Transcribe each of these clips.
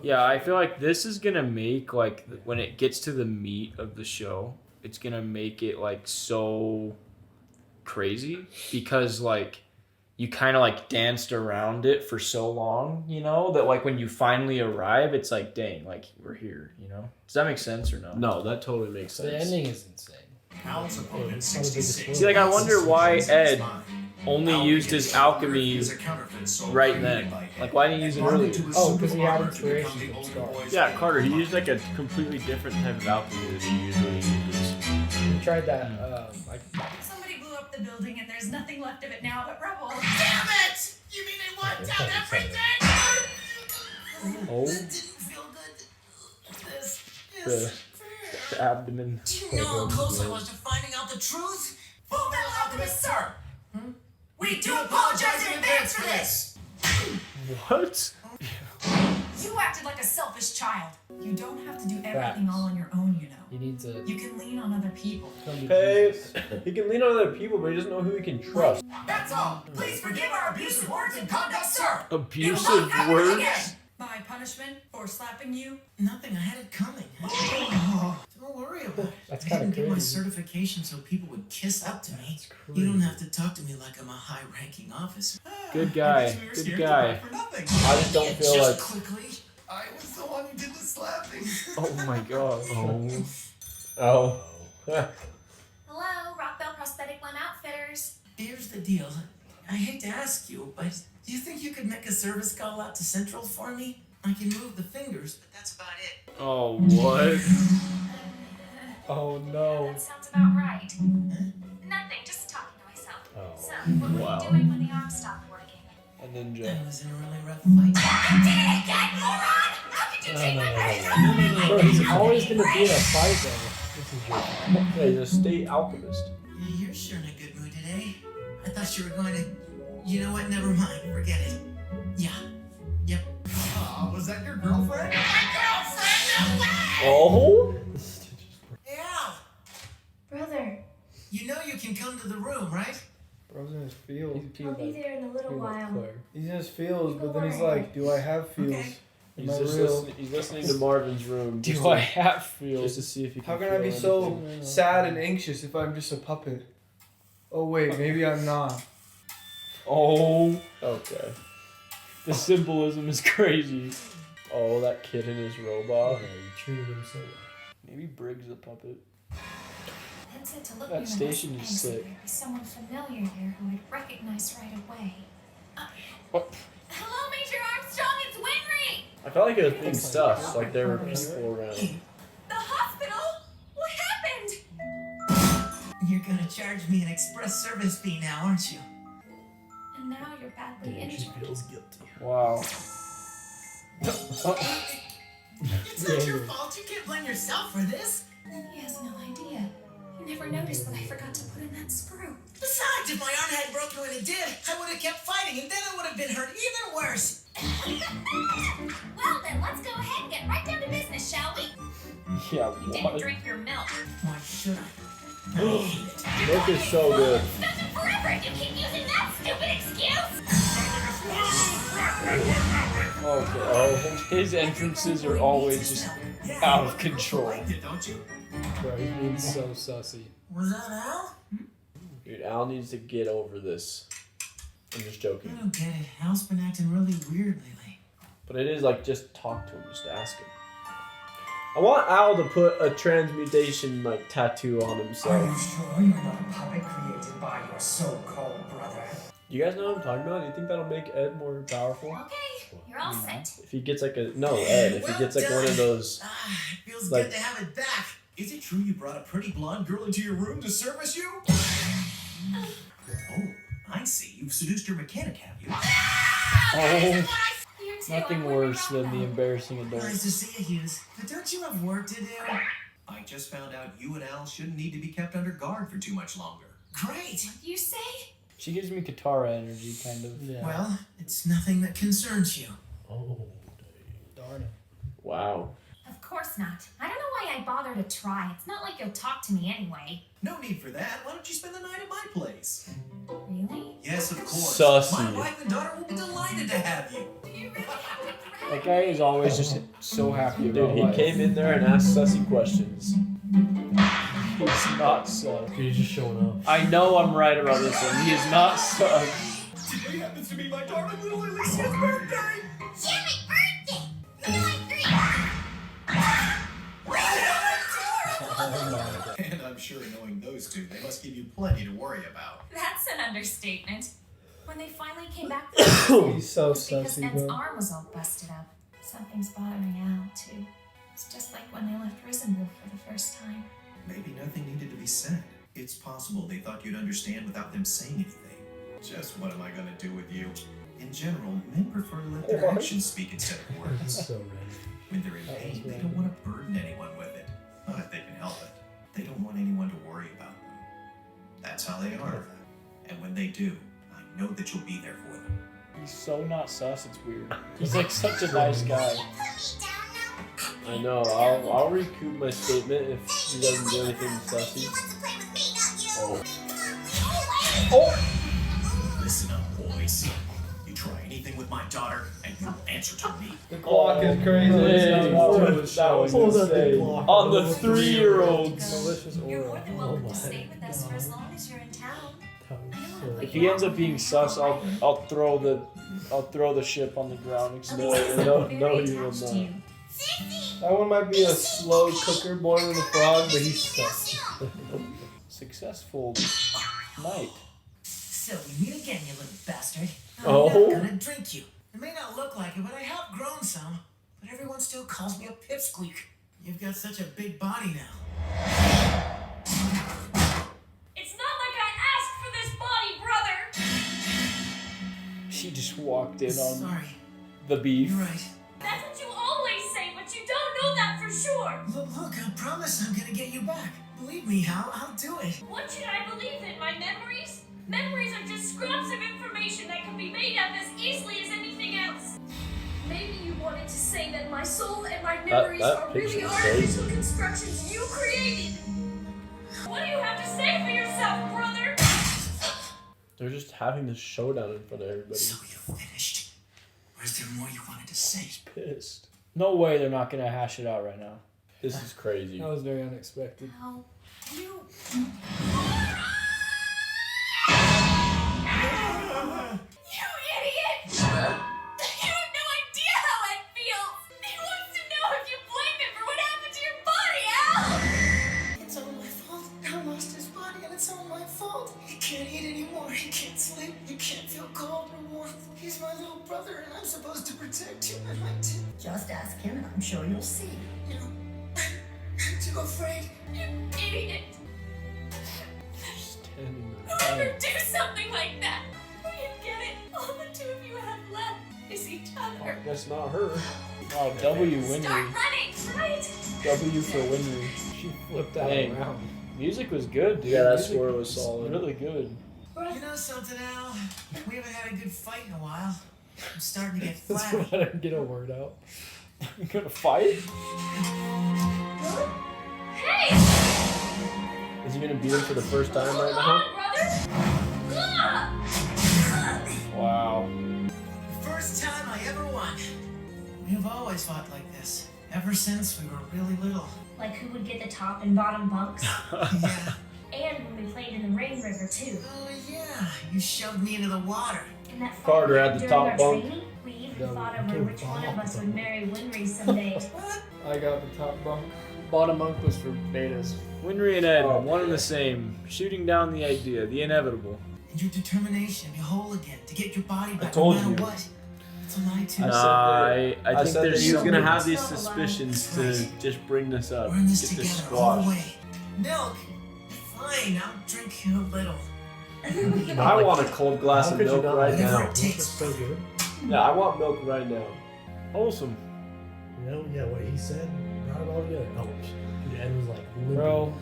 Yeah, I feel like this is gonna make, like, when it gets to the meat of the show, it's gonna make it, like, so crazy because, like, you kind of, like, danced around it for so long, you know, that, like, when you finally arrive, it's like, dang, like, we're here, you know? Does that make sense or no? No, that totally makes sense. The ending is insane. Al's opponent, 66. See, like, I wonder why Ed only used his alchemy right then. Like, why didn't he use it earlier? Oh, because he had inspiration from Scar. Yeah, Carter, he used like a completely different type of alchemy than he usually uses. He tried that, like... Somebody blew up the building and there's nothing left of it now but rubble. Damn it! You mean they wiped out everything? Oh. That didn't feel good. This is The abdomen. Do you know how close I was to finding out the truth? Fullmetal Alchemist, sir! We do apologize in advance for this! What? You acted like a selfish child. You don't have to do everything all on your own, you know. He needs a... You can lean on other people. Hey, he can lean on other people, but he doesn't know who he can trust. That's all. Please forgive our abusive words and conduct, sir. Abusive words? My punishment for slapping you? nothing. I had it coming. Oh, don't worry about it. That's I kind didn't of get my crazy. certification so people would kiss up to me. That's crazy. You don't have to talk to me like I'm a high-ranking officer. Good guy. Good guy. For nothing. I just don't feel Just like... quickly, I was the one who did the slapping. Oh my god. Oh. Hello, Rockville Prosthetic Limb Outfitters. Here's the deal. I hate to ask you, but do you think you could make a service call out to Central for me? I can move the fingers, but that's about it. Oh, what? Oh no. That sounds about right. Nothing, just talking to myself. Oh. So, what were Wow. you doing when the arm stopped working? A ninja. I was in a really rough fight. You did it again, moron! How could you take my precious Bro, he's always gonna be in a fight though. This is your... Yeah, he's a state alchemist. You're sure in a good mood today. I thought you were going to... You know what? Never mind. Forget it. Yeah. Yep. Was that your girlfriend? My girlfriend! No way! Oh? Yeah. Brother, You know you can come to the room, right? Bro's in his feels. I'll be there in a little while. He's in his feels, but then he's like, do I have feels? Okay. Am He's I just real? he's listening to Marvin's room. Do just I to- have Just feels? to see if he can How can I be feel so anything. sad and anxious if I'm just a puppet? Oh wait, maybe I'm not. Oh, Okay. the symbolism is crazy. Oh, that kid and his robot. You treated him so well. Maybe Briggs a puppet. Ed said to look That near the station message is bank so sick. there'd be someone familiar here who would recognize right away. What? Hello, Major Armstrong, it's Winry! I felt like it was being sus. Like there were people around. The hospital? What happened? You're gonna charge me an express service fee now, aren't you? And now you're badly injured. guilty. Wow. It's not your fault. You can't blame yourself for this. He has no idea. He never noticed that I forgot to put in that screw. Besides, if my arm had broken when it did, I would have kept fighting, and then I would have been hurt even worse. Well then, let's go ahead and get right down to business, shall we? Yeah, You didn't what? drink your milk. Why should I? I hate it. Milk is so good. It's nothing forever if you keep using that stupid excuse. Okay. Oh, his entrances are always just out of control. Don't you? Bro, he's being so sussy. Was that Al? Dude, Al needs to get over this. I'm just I joking. don't get it. Al's been acting really weird lately. But it is like, just talk to him, just ask him. I want Al to put a transmutation like tattoo on himself. sure you're not a puppet created by your so-called brother? You guys know what I'm talking about? Do you think that'll make Ed more powerful? Okay, you're all set. If he gets like a Ed, if he gets like one of those It feels Like- good to have it back. Is it true you brought a pretty blonde girl into your room to service you? Oh, I see. You've seduced your mechanic, have you? Oh, Here too, nothing I'm worse Winry than the Rockville. embarrassing adult. Nice to see you, Hughes. But don't you have work to do? I just found out you and Al shouldn't need to be kept under guard for too much longer. Great. You say? She gives me Katara energy, kind of. Yeah. Well, it's nothing that concerns you. Oh, Darn it. wow. Of course not. I don't know why I bother to try. It's not like you'll talk to me anyway. No need for that. Why don't you spend the night at my place? Really? Yes, of course. Sussy. My wife and daughter will be delighted to have you. Do you really have to threaten? That guy is always just so happy about Dude, he life. came in there and asked sussy questions. He's not sus. Dude, he's just showing up. I know I'm right about this one. He is not sus. Today happens to be my darling little Alicia's birthday! Yeah, my birthday! No, And I'm sure knowing those two, they must give you plenty to worry about. That's an understatement. When they finally came back to He's so it's because sussy, Ed's bro. arm was all busted up. Something's bothering Al, too. It's just like when they left Risenwolf for the first time. Maybe nothing needed to be said. It's possible they thought you'd understand without them saying anything. Just what am I gonna do with you? In general, men prefer to let their actions speak instead of words. That's so random. When they're in pain, they don't want to burden anyone with it. Not if they can help it. They don't want anyone to worry about them. That's how they are. And when they do, I know that you'll be there for them. He's so not sus, it's weird. He's like such a nice guy. I know. I'll recoup my statement if he doesn't do anything sussy. Listen up, boys. You try anything with my daughter, and you'll answer to me. The clock is crazy. That was Pull that insane. big block. On the 3-year-olds. Malicious You're aura. more than welcome to stay with us for as long as you're in town. If he ends up being sus, I'll throw the ship on the ground. No, you will not. That one might be a slow cooker boiling the frog, but he's sussy. Successful night. So we meet again, you little bastard. Oh. I'm not gonna drink you. It may not look like it, but I have grown some. But everyone still calls me a pipsqueak. You've got such a big body now. It's not like I asked for this body, brother! She just walked in on Sorry, the beef. you're right. That's what you always say, but you don't know that for sure! Look, I promise I'm gonna get you back. Believe me, I'll do it. What should I believe in? My memories? Memories are just scraps of information that can be made up as easily as anything else. Maybe you wanted to say that my soul and my memories that are really picture's artificial constructions you created. What do you have to say for yourself, brother? They're just having this showdown in front of everybody. So you finished? Or is there more you wanted to say? Pissed. No way they're not gonna hash it out right now. This is crazy. That was very unexpected. How you... You idiot! You have no idea how I feel! He wants to know if you blame him for what happened to your body, Al! It's all my fault. I lost his body and it's all my fault. He can't eat anymore. He can't sleep. He can't feel cold or warmth. He's my little brother and I'm supposed to protect him and I didn't. Just ask him and I'm sure you'll see. You know, I'm too afraid. You idiot! Standing Who there. would ever do something like that? You get it? All the two of you have left is each other. That's not her. Wow, W Start Winry. running, right? W for Winry. She flipped out Dang. around. Music was good, dude. Yeah, that Music score was solid. Really good. You know something, Al? We haven't had a good fight in a while. I'm starting to get That's flabby. why I didn't get a word out. You gonna fight? Hey! Is he gonna beat him for the first time right Hold now? on, brother! Ah! Wow. First time I ever won. We have always fought like this. Ever since we were really little. Like who would get the top and bottom bunks? Yeah. And when we played in the Rain River, too. Oh yeah. You shoved me into the water. And that Carter fight had the during top our bunk. training, we even No, fought you over can't which one of bump us them. would marry Winry someday. What? I got the top bunk. Bottom bunk was for betas. Winry and Ed, one and the same. Shooting down the idea, the inevitable. And your determination to be whole again, to get your body back told no matter you. what. It's a lie too. I I think said that there's he was something. gonna have these Still suspicions alive. to just bring this up, We're in this get this together all the squashed. way. Milk. Fine, I'll drink you a little. I want a cold glass How of could you milk not right like Whatever now. it Milk takes. is so good. Yeah, I want milk right now. Wholesome. You know, yeah, what he said brought it all together. Oh, the end was like limping. Bro.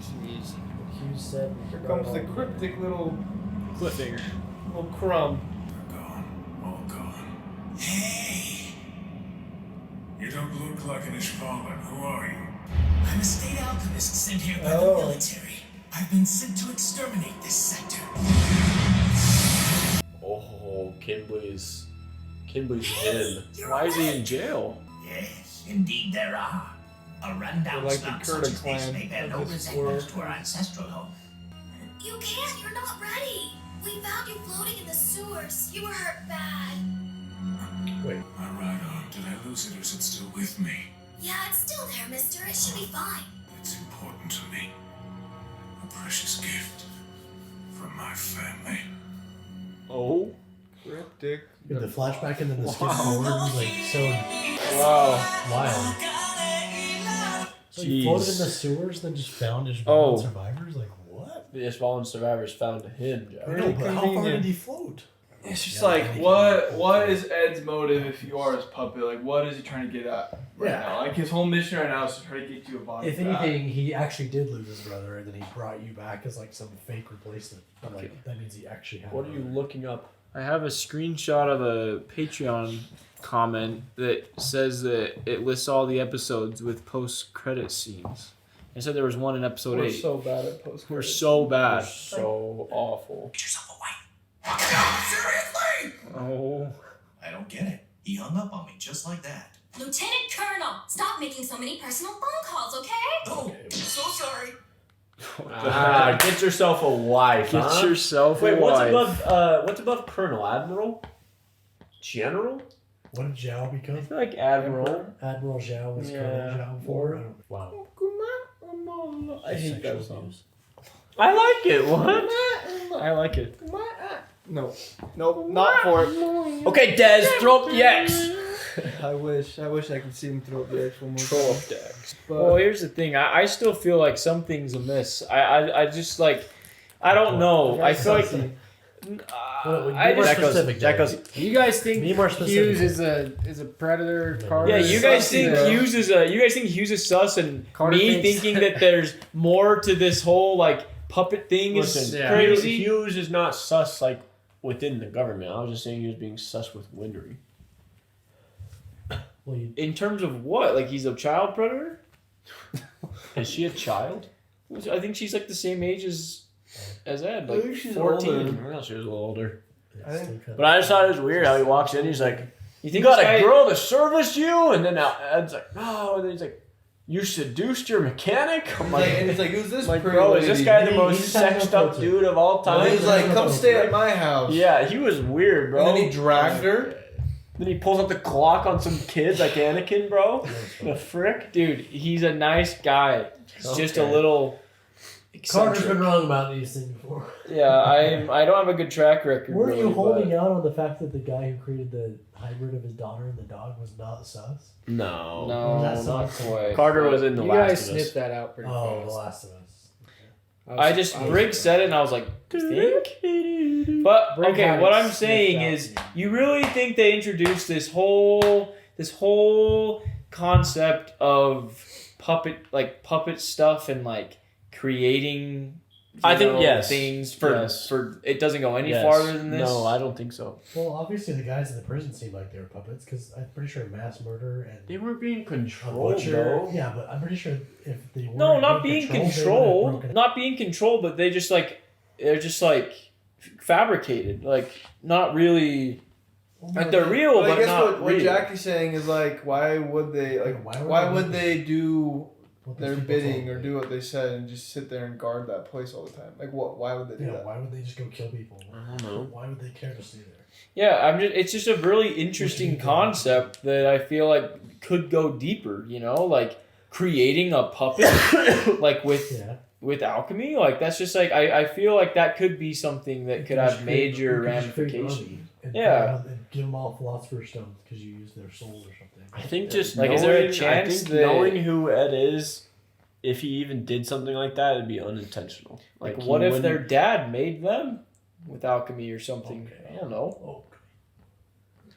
Jeez. What Hughes said. Here comes the cryptic little Cliffhanger. crumb. Gone. All gone. Hey! You don't look like an Ishmaelan. Who are you? I'm a state alchemist sent here by Oh. the military. I've been sent to exterminate this sector. Oh, Kimblee's him. Why is he in jail? Yes, indeed there are. A rundown Like the slum Kurta such as this clan may bear of no this resemblance world. to our ancestral home. You can't. You're not ready. We found you floating in the sewers. You were hurt bad. My right arm, did I lose it or is it still with me? Yeah, it's still there, mister. It should be fine. It's important to me. A precious gift from my family. Oh. Cryptic. The flashback and then the skip forward was like so Wow. wild. So he Jeez. floated in the sewers, then just found his Oh. survivors. Like what? The fallen survivors found him, Jack. I know, but how far convenient. did he float? It's just Yeah, like, I think what is Ed's motive if you are his puppet? Like, what is he trying to get at right Yeah. now? Like, his whole mission right now is to try to get you a body If back. anything, he actually did lose his brother, and then he brought you back as like some fake replacement. But like that means he actually had. What a are you brother. looking up? I have a screenshot of a Patreon comment that says that it lists all the episodes with post-credit scenes. It said there was one in episode We're 8. so bad at post. We're so bad. So awful. Get yourself away. Seriously? Oh. I don't get it. He hung up on me just like that. Lieutenant Colonel, stop making so many personal phone calls, okay? Oh, so sorry. Get yourself a wife. Get huh? yourself Wait, a wife. what's above Colonel? Admiral? General? What did Zhao become? I feel like Admiral. Admiral Zhao was Yeah. Colonel Zhao before. I don't- Wow. I hate Sexual that song. abuse. I like it. What? I like it. No. Nope, not for it. Okay, Des, throw up the X. I wish I could see him throw up the X one more Throw time. up the X. Well, here's the thing. I still feel like something's amiss. I just like, I don't know. I feel like. Well, I be more just, specific, That Dave. goes. You guys think Be more specific. Hughes is a predator? Carter yeah, you guys is think sus? Hughes is a. You guys think Hughes is sus, and Carter me thinks- thinking that there's more to this whole like puppet thing is Listen, Yeah. crazy. Hughes is not sus like within the government. I was just saying he was being sus with Windery. Well, you, In terms of what? Like he's a child predator? Is she a child? I think she's like the same age as Ed, I like think she's 14. older. Well, she was a little older. I think- still kinda- But I just thought it was weird how he walks in. He's like, You "You think got this a guy- girl to service you?" And then Ed's like, "No." And then he's like, "You seduced your mechanic?" I'm like, and it's like, who's this like, pretty bro, is this lady? guy the He- most he's having sexed no up filter. dude of all And time? he's like, "Come stay at my house." Yeah, he was weird, bro. And then he dragged her. Then he pulls out the clock on some kids like Anakin, bro. The frick? Dude, he's a nice guy. He's just a Okay. little Carter's eccentric. been wrong about these things before. Yeah, I don't have a good track record. Were really, you holding but- out on the fact that the guy who created the hybrid of his daughter and the dog was not sus? No. No, That's not not- quite. Carter was in The You Last guys of Us. snipped that out pretty Oh, The fast. Last of Us. I just Briggs said it and I was like, think? But Briggs okay, had what it I'm saying snipped out. is, you really think they introduced this whole concept of puppet stuff and like creating I think yes. things for Yes. for it doesn't go any Yes. farther than this. No, I don't think so. Well, obviously the guys in the prison seemed like they were puppets because I'm pretty sure mass murder and They were being a controlled, butcher. though. Yeah, but I'm pretty sure if they were No, not being controlled. Not being controlled, but they're just like fabricated. Like not really. Like they're real, Well, I but guess not what real. Jackie's saying is like, why would they like? Why would they do their bidding or do what they said and just sit there and guard that place all the time? Like, what? Why would they do Yeah, that? why would they just go kill people? I don't know. Why would they care to stay there? Yeah, it's just a really interesting concept that I feel like could go deeper. You know, like creating a puppet, like with alchemy. Like that's just like I feel like that could be something that could have major ramifications. Yeah. And give them all Philosopher's Stones because you use their soul or something. I think just like, knowing, is there a I chance think that knowing who Ed is, if he even did something like that, it'd be unintentional. Like, he what if wouldn't- their dad made them with alchemy or something? Okay. I don't know. Oh,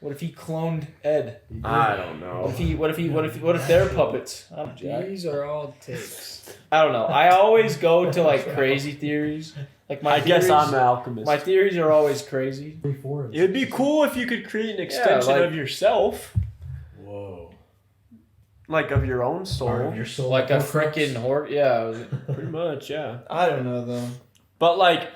What if he cloned Ed? I don't know. What if they're puppets? I don't know, Jack. These are all takes. I don't know. I always go to like crazy theories. Like my I guess theories- I'm an alchemist. My theories are always crazy. It would be cool if you could create an extension like- of yourself, Whoa. like of your own soul. Your soul. Like a Horcrux? freaking horse. Yeah. Pretty much, yeah. I don't know though. But like,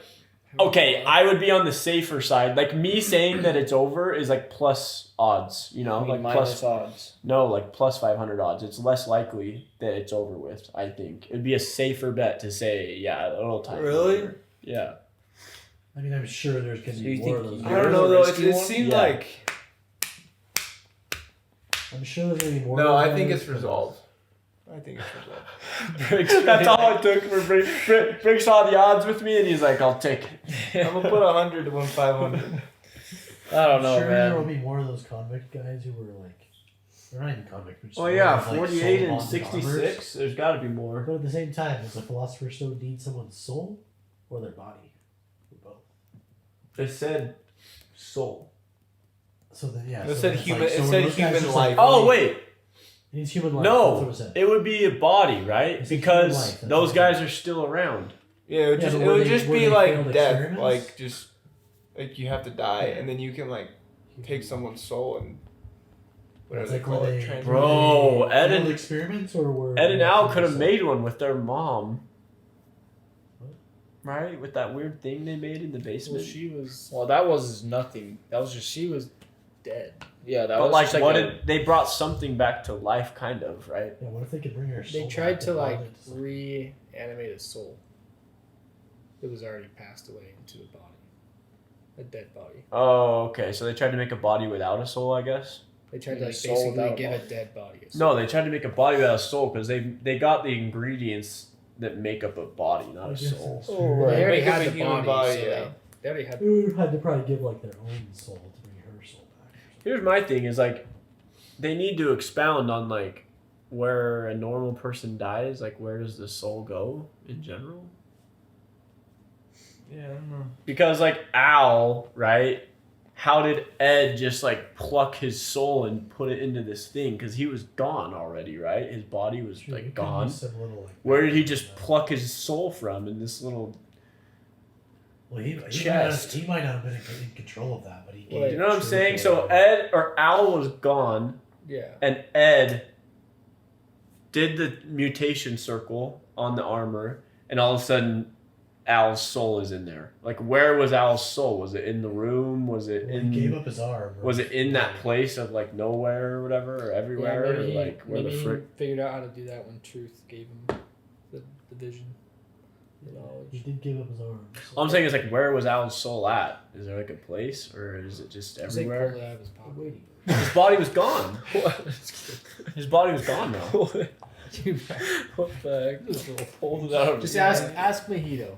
Okay, I would be on the safer side. Like me saying that it's over is like plus odds, you know, like minus plus odds. No, like plus 500 odds. It's less likely that it's over with. I think it'd be a safer bet to say, yeah, it'll time. Really? Over. Yeah. I mean, I'm sure there's gonna be more of those. I don't know though. It seemed like. I'm sure there's gonna be more. No, of I those, think it's but- resolved. I think it's resolved. That's all it took for Brick saw the odds with me, and he's like, "I'll take it." I'm gonna put 100 to win 500. I don't know, I'm sure man. there will be more of those convict guys who were like, they're not even convict. But just Oh yeah, like 48 soul and bonded 66. armors. There's got to be more. But at the same time, does the Philosopher's Stone need someone's soul or their body? Or both. It said soul. So then, yeah. It so said it's human. Like, so It when said those guys human just, life. Oh wait, it needs human life. That's what no, it said. it would be a body, right? It's a Because human life, that's those what guys are still around. Yeah, it would Yeah, just but it were would they- just were be they like failed death, experiments? like just like you have to die, and then you can like take someone's soul and whatever It's they like call when it. they- Transmute. Bro, Were they Ed failed and experiments or were Ed and Al could have soul? made one with their mom. What? Right? With that weird thing they made in the basement. Well, she was. Well, that was nothing. That was just she was dead. Yeah, that But was like, just what a- did they brought something back to life, kind of, right? Yeah, what if they could bring her soul They tried back to and like bond it to something? reanimate a soul. It was already passed away into a body, a dead body. Oh, okay. So they tried to make a body without a soul, I guess. They tried Yeah, to like soul basically without a give a body. dead body a soul. No, they tried to make a body without a soul because they got the ingredients that make up a body, not I a guess soul. that's Oh, true. right. They already Make up had a the human body, body, so yeah. they already had. They would have had to probably give like their own soul to bring her soul back. Or something. Here's my thing: is like they need to expound on like where a normal person dies. Like, where does the soul go in general? Yeah, I don't know. Because like Al, right? How did Ed just like pluck his soul and put it into this thing? Because he was gone already, right? His body was Sure, you like could gone. use some little, like, Where did he just background, pluck his soul from in this little? Well, he chest? He might not have been in control of that, but he. Well, gave You know what I'm truth saying? or So whatever. Ed or Al was gone, Yeah. and Ed did the mutation circle on the armor, and all of a sudden, Al's soul is in there. Like, where was Al's soul? Was it in the room? Was it Well, in? he gave up his arm. or- Was it in that place of like nowhere or whatever, or everywhere, Yeah, or maybe like where the maybe frick? he figured out how to do that when Truth gave him the vision, the He knowledge. did give up his arm. so- All I'm saying is like, where was Al's soul at? Is there like a place, or is it just It's like pulled everywhere? it out of his pocket. Wait. His body was gone. His body was gone now. what the heck? Just hold it out. Just ask Mojito.